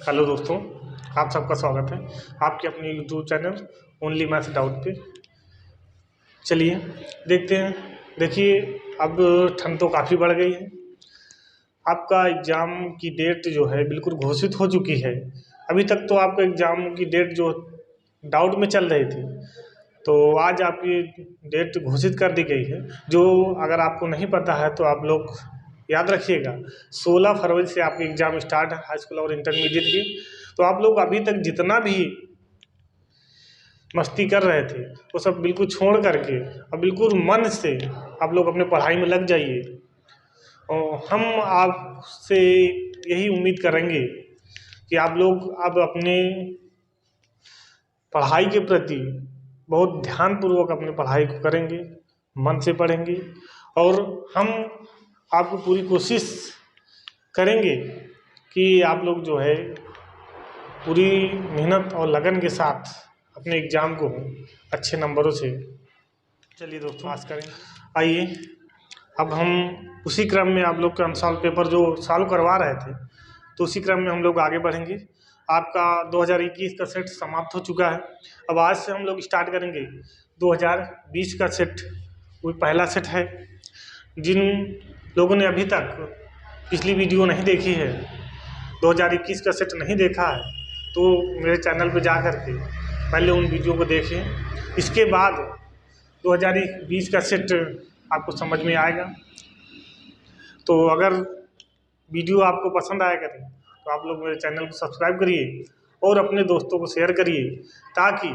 Hello दोस्तों, आप सबका स्वागत है आपके अपने YouTube channel only maths doubt पे। चलिए देखते हैं। देखिए, अब ठंड तो काफ़ी बढ़ गई है। आपका एग्ज़ाम की डेट जो है बिल्कुल घोषित हो चुकी है। अभी तक तो आपका एग्ज़ाम की डेट जो डाउट में चल रही थी, तो आज आपकी डेट घोषित कर दी गई है। जो अगर आपको नहीं पता है तो आप लोग याद रखिएगा, 16 फरवरी से आपके एग्ज़ाम स्टार्ट है, हाई स्कूल और इंटरमीडिएट की। तो आप लोग अभी तक जितना भी मस्ती कर रहे थे वो सब बिल्कुल छोड़ करके अब बिल्कुल मन से आप लोग अपने पढ़ाई में लग जाइए। और हम आपसे यही उम्मीद करेंगे कि आप लोग अब अपने पढ़ाई के प्रति बहुत ध्यानपूर्वक अपनी पढ़ाई को करेंगे, मन से पढ़ेंगे। और हम आपको पूरी कोशिश करेंगे कि आप लोग जो है पूरी मेहनत और लगन के साथ अपने एग्ज़ाम को अच्छे नंबरों से चलिए दोस्तों पास करेंगे। आइए अब हम उसी क्रम में आप लोग के अनसॉल्व पेपर जो सॉल्व करवा रहे थे, तो उसी क्रम में हम लोग आगे बढ़ेंगे। आपका 2021 का सेट समाप्त हो चुका है। अब आज से हम लोग स्टार्ट करेंगे 2020 का सेट। वो पहला सेट है। जिन लोगों ने अभी तक पिछली वीडियो नहीं देखी है, 2021 का सेट नहीं देखा है, तो मेरे चैनल पे जा कर के पहले उन वीडियो को देखें। इसके बाद 2020 का सेट आपको समझ में आएगा। तो अगर वीडियो आपको पसंद आया करे तो आप लोग मेरे चैनल को सब्सक्राइब करिए और अपने दोस्तों को शेयर करिए, ताकि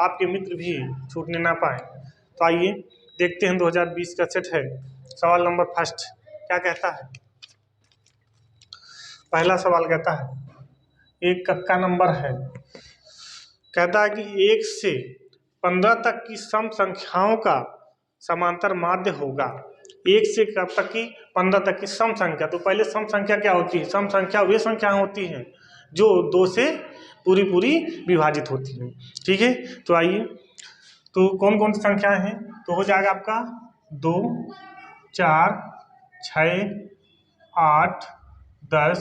आपके मित्र भी छूटने ना पाए। तो आइए देखते हैं 2020 का सेट है। सवाल नंबर फर्स्ट क्या कहता है? पहला सवाल कहता है, एक का नंबर है। कहता है कि 1 से 15 तक की सम संख्याओं का समांतर माध्य होगा। 1 से कब तक की? 15 तक की सम संख्या। तो पहले सम संख्या क्या होती है? सम संख्या वे संख्या होती हैं जो 2 से पूरी विभाजित होती हैं। ठीक है, तो आइए, तो कौन कौन सी संख्याएं हैं? तो हो जाएगा आपका 2, 4, 6, 8, 10,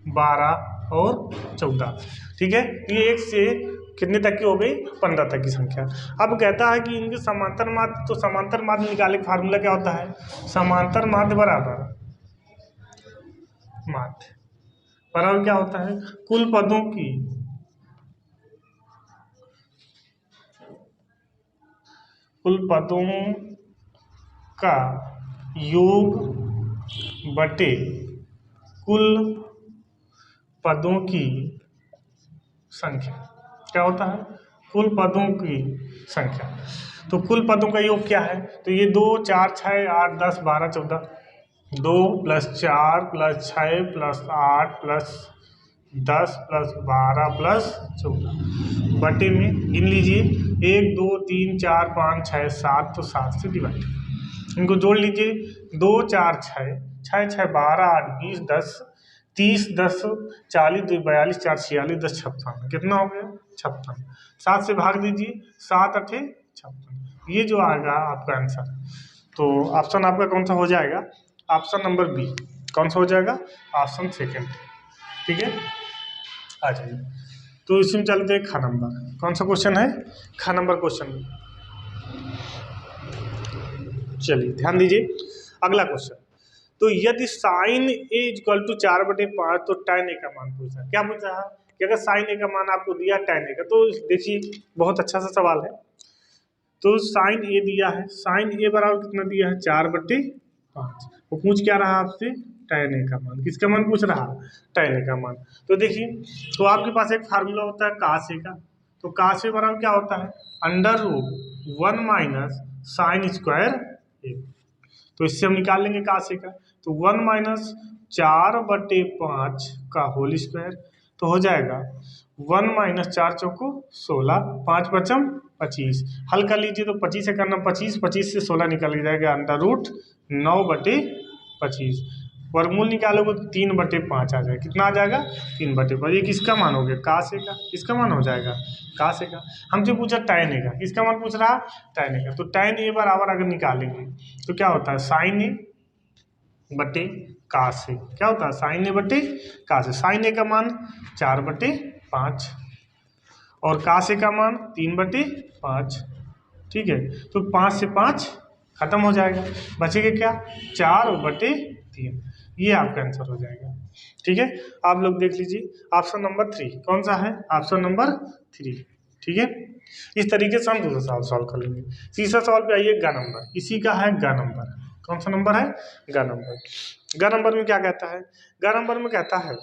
12 और 14। ठीक है, ये 1 से कितने तक की हो गई? 15 तक की संख्या। अब कहता है कि इनके समांतर माध्य, तो समांतर माध्य निकालने का फार्मूला क्या होता है? समांतर माध्य बराबर माध्य बराबर क्या होता है? कुल पदों का योग बटे कुल पदों की संख्या। क्या होता है? कुल पदों की संख्या। तो कुल पदों का योग क्या है? तो ये 2, 4, 6, 8, 10, 12, 14। 2 + 4 + 6 + 8 + 10 + 12 + 14 बटे में गिन लीजिए 1, 2, 3, 4, 5, 6, 7। तो 7 से डिवाइड। इनको जोड़ लीजिए 2, 4, 6, 6, 6, 12, 8, 20, 10, 30, 10, 40, 2, 42, 4, 46, 10, 56। कितना हो गया? 56। 7 से भाग दीजिए, 7, 8, 56। ये जो आएगा आपका आंसर। तो ऑप्शन आपका कौन सा हो जाएगा? Option number B. कौन सा हो जाएगा? Option second. ठीक है, आ जाइए। तो इसमें चलते हैं ख नंबर। कौन सा क्वेश्चन है? ख नंबर क्वेश्चन। चलिए ध्यान दीजिए, अगला क्वेश्चन। तो यदि साइन ए इक्वल टू 4/5, तो tan ए का मान पूछा। क्या पूछा है कि अगर साइन ए का मान आपको दिया tan ए का, तो देखिए बहुत अच्छा सा सवाल है। तो साइन ए दिया है, साइन ए बराबर कितना दिया है? 4/5। वो पूछ क्या रहा आपसे? tan ए का मान। किसका मान पूछ रहा? tan ए का मान। तो देखिए, तो आपके पास एक फार्मूला होता है cos ए का। तो cos ए बराबर क्या होता है? √1 - sin² ए। तो इससे हम निकाल लेंगे cos ए का। तो 1 - 4/5 का होल स्क्वायर। तो हो जाएगा 1 - 4 चौको 16, 5 पचम 25। हल कर लीजिए तो 25 से करना 25, 25 से 16 निकल जाएगा √9/25। वर्गमूल निकालोगे तो 3/5 आ जाएगा। कितना आ जाएगा? 3/5। ये किसका मान हो गया? cos ए का। किसका मान हो जाएगा? cos ए का। हमसे पूछा tan ए का। किसका मान पूछ रहा? tan ए का। तो tan ए बराबर अगर निकालेंगे तो क्या होता है? sin ए बटे का से, क्या होता है साइन ए बटे का से। साइन ए का मान 4/5 और का से का मान 3/5, ठीक है। तो 5 से 5 खत्म हो जाएगा, बचेगा क्या 4/3, ये आपका आंसर हो जाएगा, ठीक है। आप लोग देख लीजिए ऑप्शन नंबर 3 कौन सा है, ऑप्शन नंबर 3, ठीक है। इस तरीके से हम दूसरा सवाल सॉल्व कर लेंगे। तीसरा सवाल पे आइए, गा नंबर, इसी का है गा नंबर। कौन सा नंबर है, गा नंबर। गा नंबर में क्या कहता है, गा नंबर में कहता है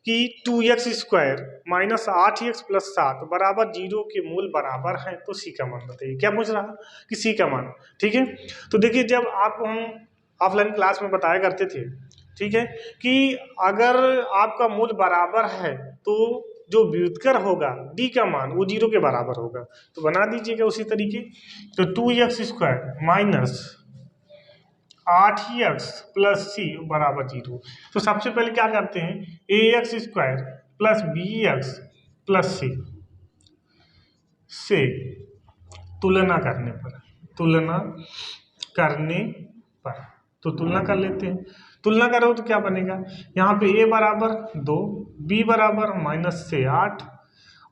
कि 2x² माइनस 8x प्लस 7 बराबर 0 के मूल बराबर है, तो सी का मान बताइए। क्या पूछ रहा कि सी का मान, ठीक है। तो देखिए जब आपको हम ऑफलाइन क्लास में बताया करते थे, ठीक है, कि अगर आपका मूल बराबर है तो जो व्युत्कर होगा डी का मान वो 0 के बराबर होगा, तो बना दीजिएगा उसी तरीके। तो 2x² माइनस 8x प्लस सी बराबर 0। तो सबसे पहले क्या करते हैं, ax² प्लस bx प्लस सी से तुलना करने पर, तो तुलना कर लेते हैं। तुलना करो तो क्या बनेगा, यहाँ पे a बराबर 2, b बराबर -8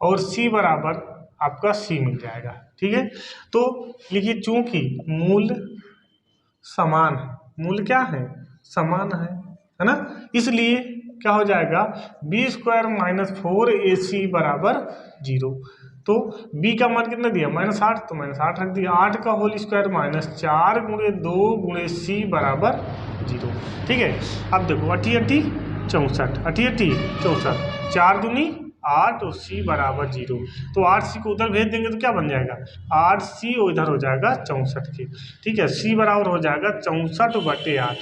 और c बराबर आपका c मिल जाएगा, ठीक है। तो लिखिए चूंकि मूल समान है, मूल क्या है समान है ना, इसलिए क्या हो जाएगा b² माइनस 4ac बराबर 0। तो b का मान कितना दिया -8, तो -8 रख दिया, 8 का होल स्क्वायर -4 गुणे 2 गुणे c बराबर 0, ठीक है। अब देखो 8 64, 4 दूनी 8 और c बराबर 0, तो 8c को उधर भेज देंगे तो क्या बन जाएगा 8c इधर हो जाएगा 64 के, ठीक है। c बराबर हो जाएगा 64/8,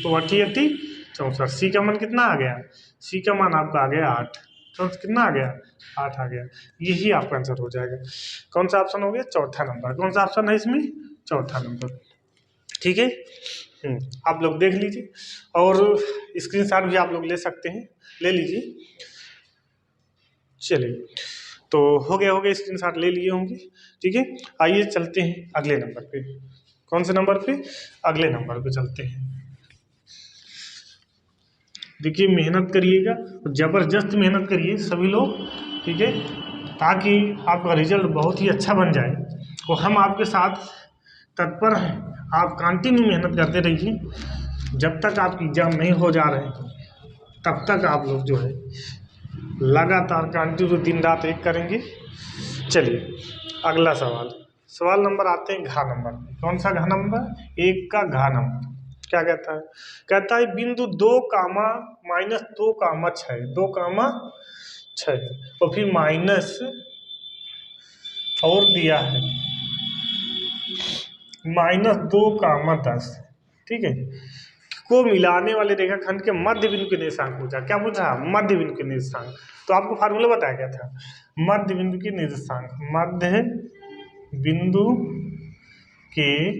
तो 8 64, c का मान कितना आ गया, c का मान आपका आ गया 8, तो कितना आ गया 8 आ गया, यही आपका आंसर हो जाएगा। कौन सा ऑप्शन हो गया, चौथा नंबर। कौन सा ऑप्शन है इसमें, चौथा नंबर, ठीक है। आप लोग देख लीजिए और स्क्रीनशॉट भी आप लोग ले सकते हैं, ले लीजिए। चलिए तो हो गया स्क्रीनशॉट ले लिए होंगे, ठीक है। आइए चलते हैं अगले नंबर पे। कौन से नंबर पे, अगले नंबर पे चलते हैं। देखिए मेहनत करिएगा, ज़बरदस्त मेहनत करिए सभी लोग, ठीक है, ताकि आपका रिजल्ट बहुत ही अच्छा बन जाए। और हम आपके साथ तत्पर हैं, आप कंटिन्यू मेहनत करते रहिए। जब तक आपकी एग्जाम नहीं हो जा रहे तब तक आप लोग जो है लगातार कंटिन्यू दिन रात एक करेंगे। चलिए अगला सवाल नंबर आते हैं घा नंबर। कौन सा घा नंबर, 1 का घा नंबर। क्या कहता है बिंदु 2, -2, 2, 6 और फिर माइनस और दिया है -2, 10, ठीक है, को मिलाने वाले रेखाखंड के मध्य बिंदु के निर्देशांक पूछा। क्या पूछा, मध्य बिंदु के निर्देशांक। तो आपको फार्मूला बताया गया था, मध्य बिंदु के निर्देशांक, मध्य बिंदु के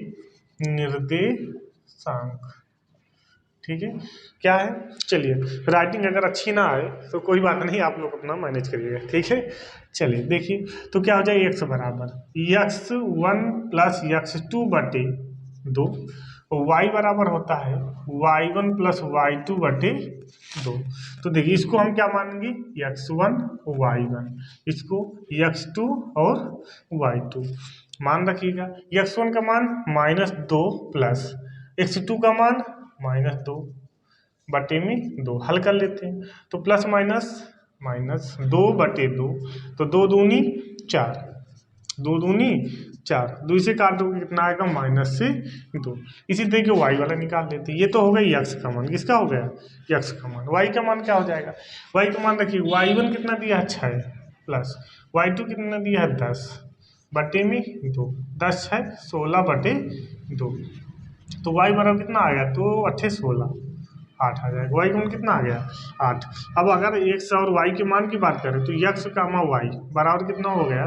निर्देशांक, ठीक है। क्या है, चलिए राइटिंग अगर अच्छी ना आए तो कोई बात नहीं, आप लोग अपना मैनेज करिएगा, ठीक है। चलिए देखिए तो क्या हो जाए, x बराबर x1 प्लस x2/2, y बराबर होता है y1 प्लस y2/2। तो देखिए इसको हम क्या मानेंगे, x1 y1, इसको x2 और y2 मान रखिएगा। x1 का मान -2 प्लस x2 का मान -2/2, हल कर लेते हैं। तो प्लस माइनस 2/2, तो 2 दूनी 4, 2 दूनी 4, 2 से काट दोगे कितना आएगा -2। इसी तरीके वाई वाला निकाल लेते हैं। ये तो हो गया यक्स का मान, किसका हो गया, यक्स का मान। वाई का मान क्या हो जाएगा, वाई का मान रखिए y1 कितना दिया है 6 प्लस y2 कितना दिया है 10/2, 10 है 16/2, तो y बराबर कितना आ गया, तो 8 16 8 आ जाएगा। y का मान कितना आ गया 8। अब अगर x और y के मान की बात करें तो x कामा y बराबर कितना हो गया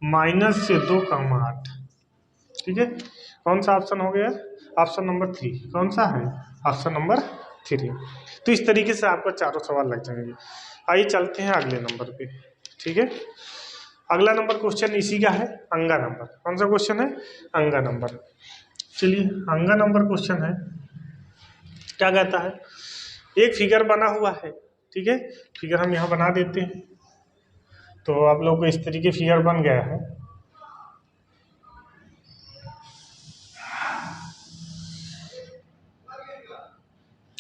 -2, 8, ठीक है। कौन सा ऑप्शन हो गया, ऑप्शन नंबर 3। कौन सा है, ऑप्शन नंबर 3। तो इस तरीके से आपका चारों सवाल लग जाएंगे। आइए चलते हैं अगले नंबर पे, ठीक है। अगला नंबर क्वेश्चन इसी का है, अंगा नंबर। कौन सा क्वेश्चन है, अंगा नंबर। चलिए अंगा नंबर क्वेश्चन है, क्या कहता है एक फिगर बना हुआ है, ठीक है, फिगर हम यहाँ बना देते हैं। तो आप लोग को इस तरीके फिगर बन गया है।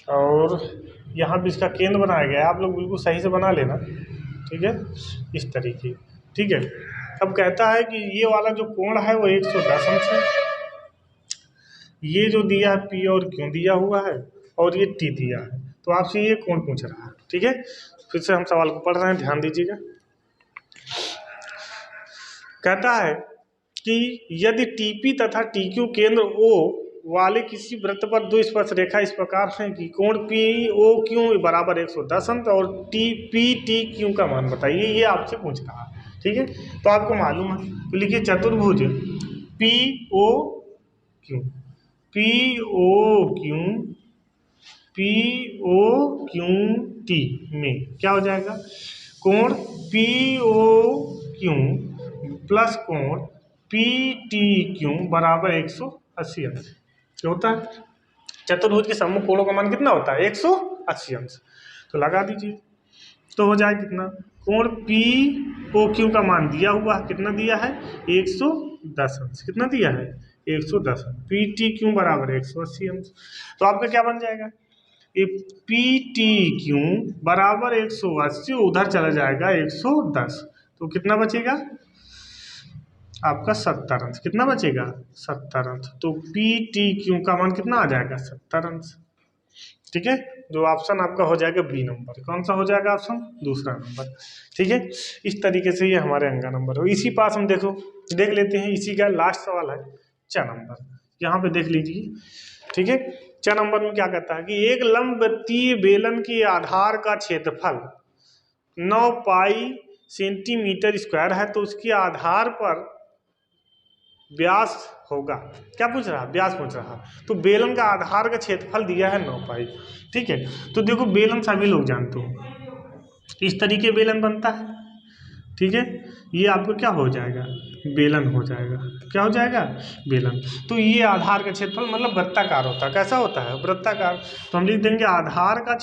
और यहाँ भी इसका केंद्र बनाया गया है, आप लोग बिल्कुल सही से बना लेना, ठीक है, इस तरीके, ठीक है। अब कहता है कि ये वाला जो कोण है वो 110 अंश है, ये जो दिया है P और Q दिया हुआ है, और ये T दिया है, तो आपसे ये कोण पूछ रहा है, ठीक है। फिर से हम सवाल को पढ़ रहे हैं, ध्यान दीजिएगा। कहता है कि यदि TP तथा TQ केंद्र O वाले किसी वृत्त पर दो स्पर्श रेखा इस प्रकार है कि कोण POQ बराबर 110 अंश और PTQ का मान बताइए, ये आपसे पूछ रहा है, ठीक है। तो आपको मालूम है, तो लिखिए चतुर्भुज POQ में क्या हो जाएगा, कोण POQ प्लस कोण PTQ बराबर 180 अंश होता है। चतुर्भुज के सम्मुख कोणों का मान कितना होता है, 180 अंश। तो लगा दीजिए, तो हो जाए कितना, कोण POQ का मान दिया हुआ है, कितना दिया है, 110 अंश, कितना दिया है, 110 अंश। PTQ बराबर 180 अंश। तो आपका क्या बन जाएगा, ये PTQ बराबर 180, उधर चला जाएगा 110, तो कितना बचेगा आपका 70 अंश, कितना बचेगा 70 अंश। तो PTQ का मान कितना आ जाएगा, 70 अंश, ठीक है। जो ऑप्शन आपका हो जाएगा बी नंबर, कौन सा हो जाएगा ऑप्शन, दूसरा नंबर, ठीक है। इस तरीके से ये हमारे अंगा नंबर हो। इसी पास हम देख लेते हैं, इसी का लास्ट सवाल है 4 नंबर, यहाँ पे देख लीजिए, ठीक है। 4 नंबर में क्या कहता है कि एक लंबवृत्तीय बेलन के आधार का क्षेत्रफल 9 पाई सेंटीमीटर स्क्वायर है, तो उसके आधार पर व्यास होगा, क्या पूछ रहा है, व्यास पूछ रहा है। तो बेलन का आधार का क्षेत्रफल दिया है 9 पाई, ठीक है। तो देखो बेलन सभी लोग जानते हो, इस तरीके बेलन बनता है, ठीक है। ये आपको क्या हो जाएगा, बेलन हो जाएगा, क्या हो जाएगा, बेलन। तो ये आधार का क्षेत्रफल मतलब वृत्ताकार होता है, कैसा होता है, वृत्ताकार। तो हम लिख देंगे आधार का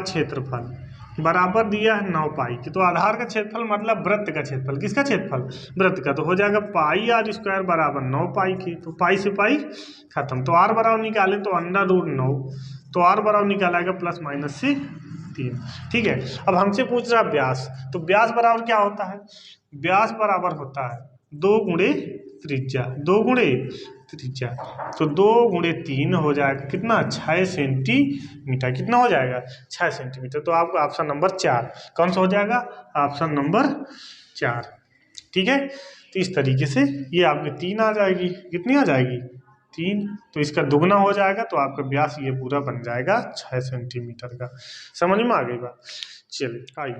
क्षेत्रफल बराबर दिया है 9 पाई की। तो आधार का क्षेत्रफल मतलब वृत्त का क्षेत्रफल, किसका क्षेत्रफल, वृत्त का। तो हो जाएगा पाई आर स्क्वायर बराबर 9 पाई की। तो पाई से पाई खत्म, तो आर बराबर निकालें तो √9, तो आर बराबर निकालेगा प्लस माइनस से 3, ठीक है। अब हमसे पूछ रहा व्यास, तो व्यास बराबर क्या होता है, व्यास बराबर होता है 2 गुणे त्रिज्या, 2 गुणे त्रिज्या। तो 2 गुणे 3 हो जाएगा कितना, 6 सेंटीमीटर, कितना हो जाएगा, 6 सेंटीमीटर। तो आपका ऑप्शन नंबर 4 कौन सा हो जाएगा, ऑप्शन नंबर 4, ठीक है। तो इस तरीके से ये आपकी 3 आ जाएगी, कितनी आ जाएगी, 3। तो इसका दुगना हो जाएगा, तो आपका व्यास ये पूरा बन जाएगा 6 सेंटीमीटर का। समझ में आ गई बात। चलिए आइए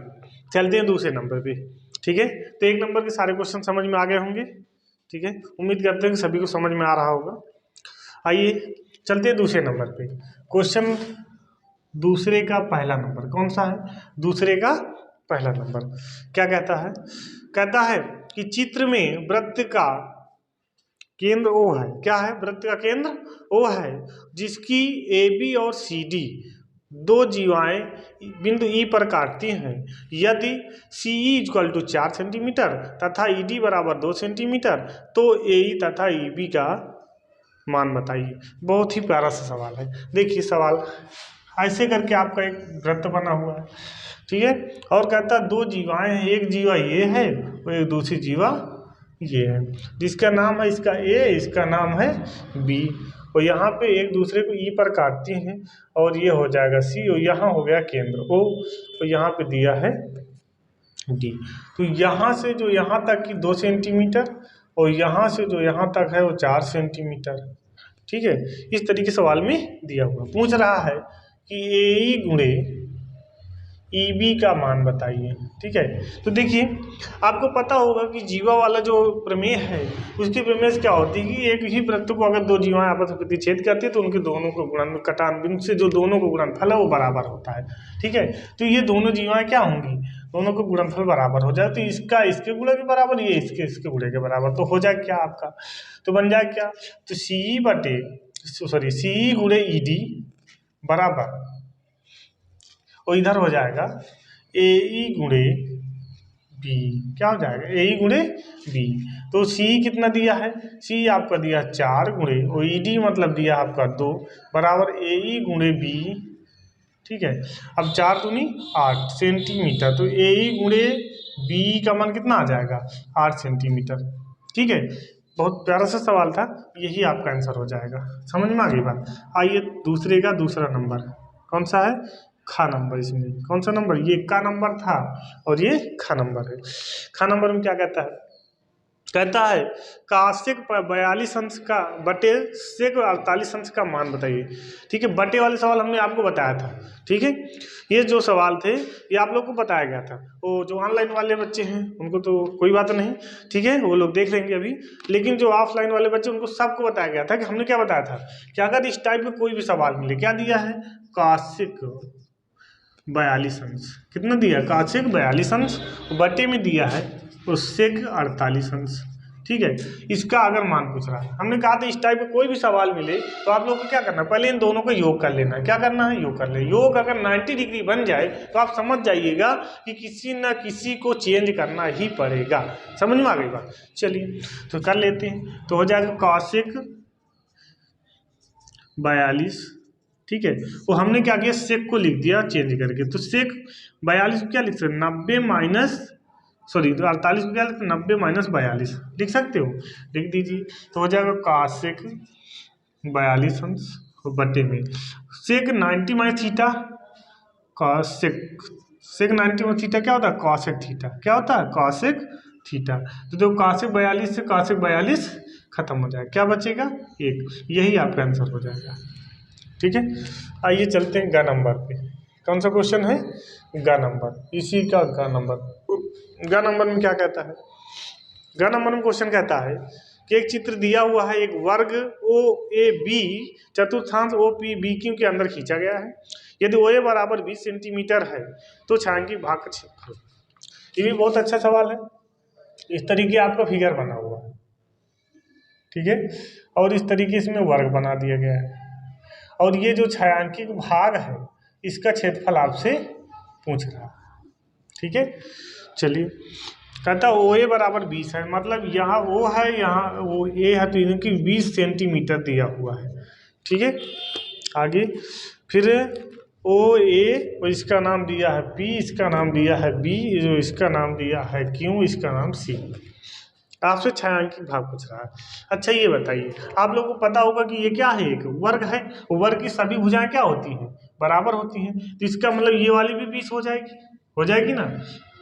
चलते हैं दूसरे नंबर पे, ठीक है। तो 1 नंबर के सारे क्वेश्चन समझ में आ गए होंगे, ठीक है। उम्मीद करते हैं कि सभी को समझ में आ रहा होगा। आइए चलते हैं दूसरे नंबर पे। क्वेश्चन दूसरे का पहला नंबर कौन सा है, दूसरे का पहला नंबर क्या कहता है, कहता है कि चित्र में वृत्त का केंद्र O है, क्या है, वृत्त का केंद्र O है, जिसकी AB और CD दो जीवाएं बिंदु E पर काटती हैं। यदि CE = 4 सेंटीमीटर तथा ED बराबर 2 सेंटीमीटर, तो AE तथा EB का मान बताइए। बहुत ही प्यारा सा सवाल है। देखिए सवाल ऐसे करके आपका एक वृत्त बना हुआ है, ठीक है। और कहता है 2 जीवाएं हैं, एक जीवा ये है और एक दूसरी जीवा ये है, जिसका नाम है इसका A, इसका नाम है B, और यहाँ पे एक दूसरे को E पर काटती हैं, और ये हो जाएगा C, और यहाँ हो गया केंद्र O, तो यहाँ पे दिया है D। तो यहाँ से जो यहाँ तक की 2 सेंटीमीटर, और यहाँ से जो यहाँ तक है वो 4 सेंटीमीटर, ठीक है। इस तरीके सवाल में दिया हुआ पूछ रहा है कि AE गुणे EB का मान बताइए, ठीक है। तो देखिए आपको पता होगा कि जीवा वाला जो प्रमेय है, उसकी प्रमेय से क्या होती है कि एक ही वृत्त को अगर 2 जीवाएं आपस में प्रतिच्छेद करती है, तो उनके दोनों को गुणन कटान बिंदु से जो दोनों को गुणनफल है वो बराबर होता है, ठीक है। तो ये दोनों जीवाएं क्या होंगी, दोनों को गुणनफल बराबर हो जाए, तो इसका इसके गुणे के बराबर, ये इसके गुणे के बराबर, तो हो जाए क्या आपका, तो बन जाए क्या, तो CE गुणे ED बराबर, और इधर हो जाएगा ए ई गुणे बी, क्या हो जाएगा ए ई गुणे बी। तो सी कितना दिया है, सी आपका दिया 4 गुणे, और ई डी मतलब दिया आपका 2 बराबर ए ई गुणे बी। ठीक है, अब 4 दूनी 8 सेंटीमीटर, तो ए ई गुणे बी का मान कितना आ जाएगा 8 सेंटीमीटर। ठीक है, बहुत प्यारा सा सवाल था, यही आपका आंसर हो जाएगा। समझ में आ गई बात। आइए दूसरे का दूसरा नंबर कौन सा है, खा नंबर। इसमें कौन सा नंबर, ये का नंबर था और ये खा नंबर है। खा नंबर में क्या कहता है, कहता है कासेक 42 अंश का बटे सेक 48 अंश का मान बताइए। ठीक है, बटे वाले सवाल हमने आपको बताया था। ठीक है, ये जो सवाल थे ये आप लोग को बताया गया था। वो जो ऑनलाइन वाले बच्चे हैं उनको तो कोई बात नहीं, ठीक है, वो लोग देख लेंगे अभी। लेकिन जो ऑफलाइन वाले बच्चे उनको सबको बताया गया था कि हमने क्या बताया था कि अगर इस टाइप का कोई भी सवाल मिले, क्या दिया है कासेक 42 अंश, कितना दिया कासेक 42 अंश, बटे में दिया है तो सेक 48 अंश। ठीक है, इसका अगर मान पूछ रहा है, हमने कहा था इस टाइप का कोई भी सवाल मिले तो आप लोगों को क्या करना है, पहले इन दोनों का योग कर लेना है। क्या करना है, योग कर ले। योग अगर 90 डिग्री बन जाए तो आप समझ जाइएगा कि किसी न किसी को चेंज करना ही पड़ेगा। समझ में आ गई बात। चलिए तो कर लेते हैं, तो हो जाएगा कासेक 42। ठीक है, वो हमने क्या किया, सेक को लिख दिया चेंज करके, तो सेक 42 को क्या लिख सकते, 90 माइनस सॉरी तो 48 को क्या लिखते, 90 माइनस 42 लिख सकते हो, लिख दीजिए। तो हो जाएगा कासेक 42 अंश बटे में सेक 90 माइनस थीटा, कासेक सेक 90 माइनस थीटा क्या होता है कासेक थीटा, क्या होता है कासेक थीटा। तो देखो कासेक 42 से कासेक 42 खत्म हो जाएगा, क्या बचेगा 1, यही आपका आंसर हो जाएगा। ठीक है, आइए चलते हैं ग नंबर पे। कौन सा क्वेश्चन है, ग नंबर, इसी का ग नंबर। ग नंबर में क्या कहता है, ग नंबर में क्वेश्चन कहता है कि एक चित्र दिया हुआ है, एक वर्ग ओ ए बी चतुर्थांश ओ पी बी क्यू के अंदर खींचा गया है। यदि ओ ए बराबर 20 सेंटीमीटर है तो छायांकित भाग का क्षेत्रफल। ये भी बहुत अच्छा सवाल है। इस तरीके आपका फिगर बना हुआ है, ठीक है, और इस तरीके से इसमें वर्ग बना दिया गया है, और ये जो छायांकित भाग है इसका क्षेत्रफल आपसे पूछ रहा है। ठीक है, चलिए कहता ओ ए बराबर 20 है, मतलब यहाँ ओ है यहाँ वो ए है, तो इनकी 20 सेंटीमीटर दिया हुआ है। ठीक है, आगे फिर ओ ए और इसका नाम दिया है पी, इसका नाम दिया है बी, जो इसका नाम दिया है क्यू, इसका नाम सी। आपसे छायांकित भाग पूछ रहा है। अच्छा ये बताइए, आप लोगों को पता होगा कि ये क्या है, एक वर्ग है, वर्ग की सभी भुजाएं क्या होती हैं, बराबर होती हैं। तो इसका मतलब ये वाली भी 20 हो जाएगी ना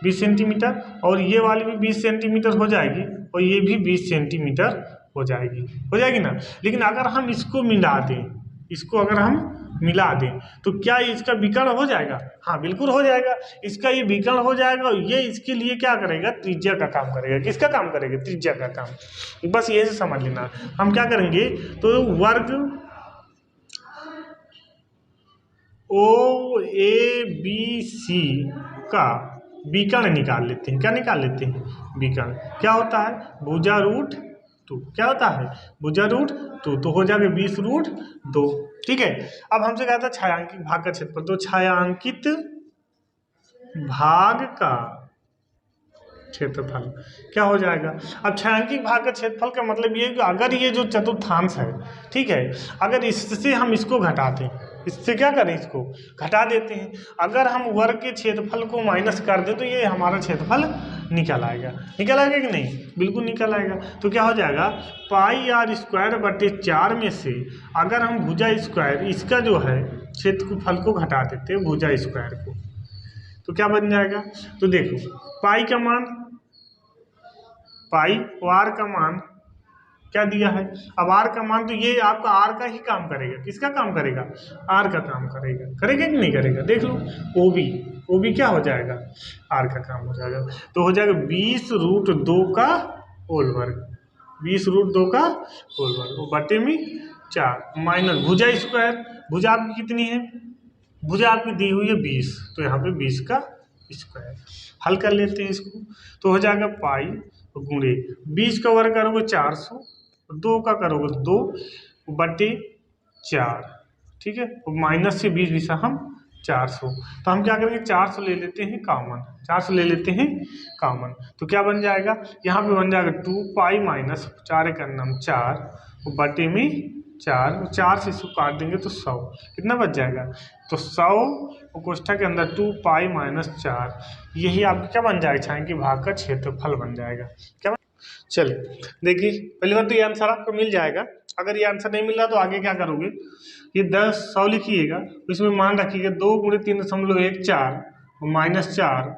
20 सेंटीमीटर, और ये वाली भी 20 सेंटीमीटर हो जाएगी, और ये भी 20 सेंटीमीटर हो जाएगी ना। लेकिन अगर हम इसको मिला दें, इसको अगर हम मिला दें तो क्या इसका विकर्ण हो जाएगा, हाँ बिल्कुल हो जाएगा, इसका ये विकर्ण हो जाएगा, और ये इसके लिए क्या करेगा, त्रिज्या का काम करेगा। किसका काम करेगा, त्रिज्या का काम। बस ये से समझ लेना। हम क्या करेंगे, तो वर्ग ओ ए बी सी का विकर्ण निकाल लेते हैं। क्या निकाल लेते हैं, विकर्ण। क्या होता है, भुजा रूट 2, क्या होता है भुजा रूट 2, तो हो जाएगा 20 रूट 2। ठीक है, अब हमसे कहा था छायांकित भाग का क्षेत्रफल, तो छायांकित भाग का क्षेत्रफल क्या हो जाएगा। अब छायांकित भाग का क्षेत्रफल का मतलब ये है कि अगर ये जो चतुर्थांश है, ठीक है, अगर इससे हम इसको घटाते हैं, इससे क्या करें, इसको घटा देते हैं, अगर हम वर्ग के क्षेत्रफल को माइनस कर दें तो ये हमारा क्षेत्रफल निकल आएगा कि नहीं, बिल्कुल निकल आएगा। तो क्या हो जाएगा पाई आर स्क्वायर बटे 4 में से अगर हम भुजा स्क्वायर इसका जो है क्षेत्रफल को घटा देते हैं भुजा स्क्वायर को, तो क्या बन जाएगा। तो देखो पाई का मान, पाई और आर का मान क्या दिया है, अब आर का मान, तो ये आपका आर का ही काम करेगा। किसका काम करेगा, आर का काम करेगा कि नहीं करेगा, देख लो। ओ बी क्या हो जाएगा, आर का काम हो जाएगा। तो हो जाएगा 20 रूट 2 का होल वर्ग, 20 रूट 2 का होल वर्ग बटे में 4 माइनस भुजा स्क्वायर। भुजा आपकी कितनी है, भुजा आपकी दी हुई है 20, तो यहाँ पे 20 का स्क्वायर। हल कर लेते हैं इसको, तो हो जाएगा पाई गुणे 20 का वर्ग करोगे 400, 2 का करोगे 2 बटे 4, ठीक है, और माइनस से 20 घिसा हम 400, तो हम क्या करेंगे 400 ले लेते हैं कॉमन, 400 ले लेते हैं कॉमन, तो क्या बन जाएगा यहाँ पे बन जाएगा 2 पाई माइनस 4 का नाम 4 बटे में 4, 4 से इसको काट देंगे तो 100, कितना बच जाएगा, तो 100 और कोष्ठक के अंदर 2 पाई माइनस 4, यही आपका क्या बन जाएगा छाया के भाग का क्षेत्रफल बन जाएगा। क्या चलिए देखिए, पहली बार तो ये आंसर आपको मिल जाएगा। अगर ये आंसर नहीं मिल रहा तो आगे क्या करोगे, ये 10 100 लिखिएगा, इसमें मान रखिएगा 2 × 3.14 माइनस 4,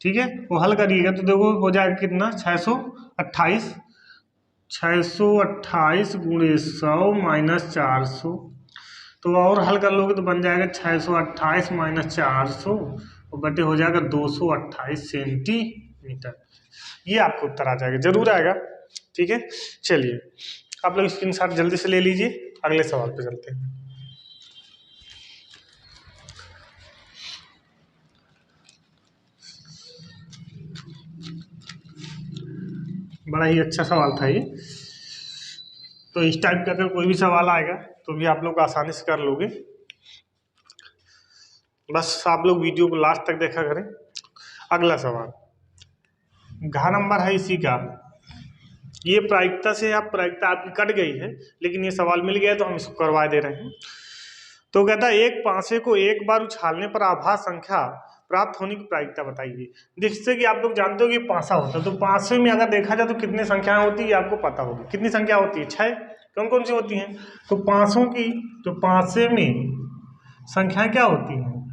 ठीक है, वो हल करिएगा तो देखो हो जाएगा कितना 628 × 100 माइनस 400, तो और हल कर लोगे तो बन जाएगा 628 माइनस 400 और बटे हो जाएगा 228 सेंटीमीटर। ये आपको उत्तर आ जाएगा, जरूर आएगा। ठीक है, चलिए आप लोग स्क्रीनशॉट जल्दी से ले लीजिए, अगले सवाल पे चलते हैं। बड़ा ही अच्छा सवाल था ये, तो इस टाइप का अगर कोई भी सवाल आएगा तो भी आप लोग आसानी से कर लोगे, बस आप लोग वीडियो को लास्ट तक देखा करें। अगला सवाल घ नंबर है इसी का, ये प्रायिकता से आप प्रायिकता आपकी कट गई है, लेकिन ये सवाल मिल गया तो हम इसको करवा दे रहे हैं। तो कहता है एक पासे को एक बार उछालने पर आभास संख्या प्राप्त होने की प्रायिकता बताइए। जिससे कि आप लोग जानते हो कि पासा होता है, तो पासे में अगर देखा जाए तो कितनी संख्याएं होती है आपको पता होगी, कितनी संख्या होती है 6, कौन कौन सी होती हैं, तो पासों की, तो पासे में संख्याएं क्या होती हैं,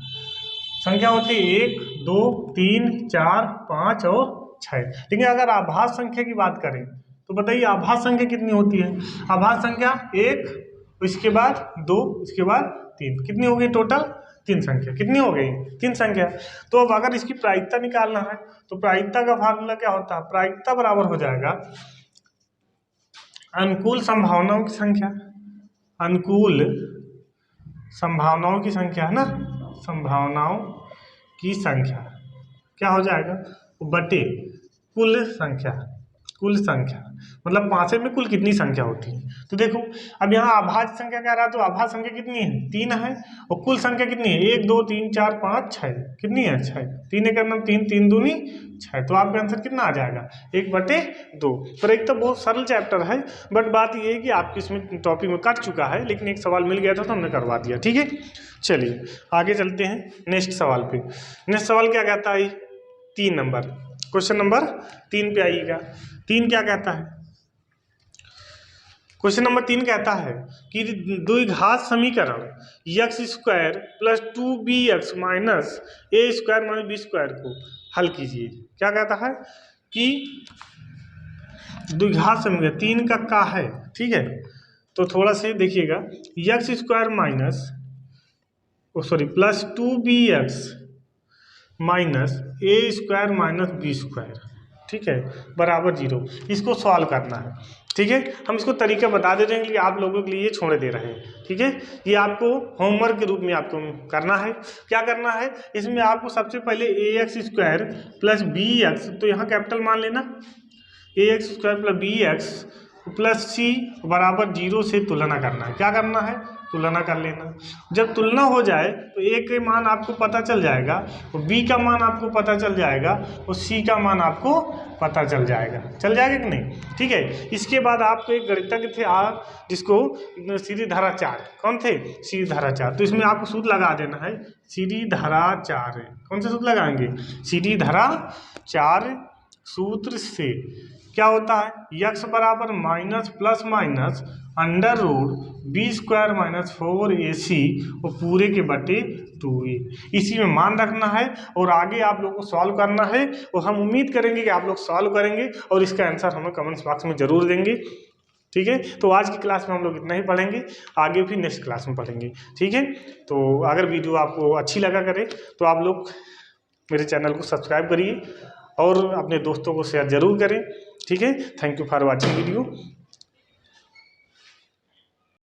संख्या होती है 1 2 3 4 5 और 6। लेकिन अगर आभास संख्या की बात करें तो बताइए आभास संख्या कितनी होती है, आभास संख्या 1, इसके बाद 2, इसके बाद 3, कितनी हो गई टोटल 3 संख्या, कितनी हो गई 3 संख्या। तो अब अगर इसकी प्रायिकता निकालना है तो प्रायिकता का फार्मूला क्या होता है, प्रायिकता बराबर हो जाएगा अनुकूल संभावनाओं की संख्या, अनुकूल संभावनाओं की संख्या है ना, संभावनाओं की संख्या क्या हो जाएगा बटे कुल संख्या, कुल संख्या मतलब पासे में कुल कितनी संख्या होती है। तो देखो अब यहाँ आभाज्य संख्या कह रहा है, तो आभाज्य संख्या कितनी है 3 है, और कुल संख्या कितनी है 1 2 3 4 5 6, कितनी है 6, 3 एक नाम 3 3 दूनी 6, तो आपका आंसर कितना आ जाएगा 1/2। पर एक तो बहुत सरल चैप्टर है, बट बात ये है कि आपकी इसमें टॉपिक में कट चुका है, लेकिन एक सवाल मिल गया था तो हमने करवा दिया। ठीक है, चलिए आगे चलते हैं नेक्स्ट सवाल पे। नेक्स्ट सवाल क्या कहता है 3 नंबर, क्वेश्चन नंबर 3 पे आइएगा। 3 क्या कहता है, क्वेश्चन नंबर 3 कहता है कि द्विघात समीकरण x² + 2bx - a² - b² को हल कीजिए। क्या कहता है कि द्विघात समीकरण 3 का है, ठीक है, तो थोड़ा से देखिएगा x² + 2bx - a² - b², ठीक है, बराबर 0, इसको सॉल्व करना है। ठीक है, हम इसको तरीका बता दे रहे हैं कि आप लोगों के लिए छोड़ दे रहे हैं। ठीक है, ये आपको होमवर्क के रूप में आपको करना है। क्या करना है, इसमें आपको सबसे पहले ax² + bx, तो यहाँ कैपिटल मान लेना, ax² + bx + c बराबर 0 से तुलना करना है। क्या करना है, तुलना कर लेना। जब तुलना हो जाए तो a के मान आपको पता चल जाएगा, और b का मान आपको पता चल जाएगा, और c का मान आपको पता चल जाएगा कि नहीं। ठीक है, इसके बाद आपको एक गणितज्ञ थे जिसको सीढ़ीधराचार्य, कौन थे सीढ़ीधराचार्य, तो इसमें आपको सूत्र लगा देना है सीढ़ीधराचार्य। कौन सा सूत्र लगाएंगे, सीढ़ीधराचार्य सूत्र से क्या होता है x बराबर minus plus minus √b² - 4ac और पूरे के बटे 2a, इसी में मान रखना है और आगे आप लोगों को सॉल्व करना है, और हम उम्मीद करेंगे कि आप लोग सॉल्व करेंगे और इसका आंसर हमें कमेंट्स बॉक्स में ज़रूर देंगे। ठीक है, तो आज की क्लास में हम लोग इतना ही पढ़ेंगे, आगे भी नेक्स्ट क्लास में पढ़ेंगे। ठीक है, तो अगर वीडियो आपको अच्छी लगा करे तो आप लोग मेरे चैनल को सब्सक्राइब करिए और अपने दोस्तों को शेयर ज़रूर करें। ठीक है, thank you for watching video.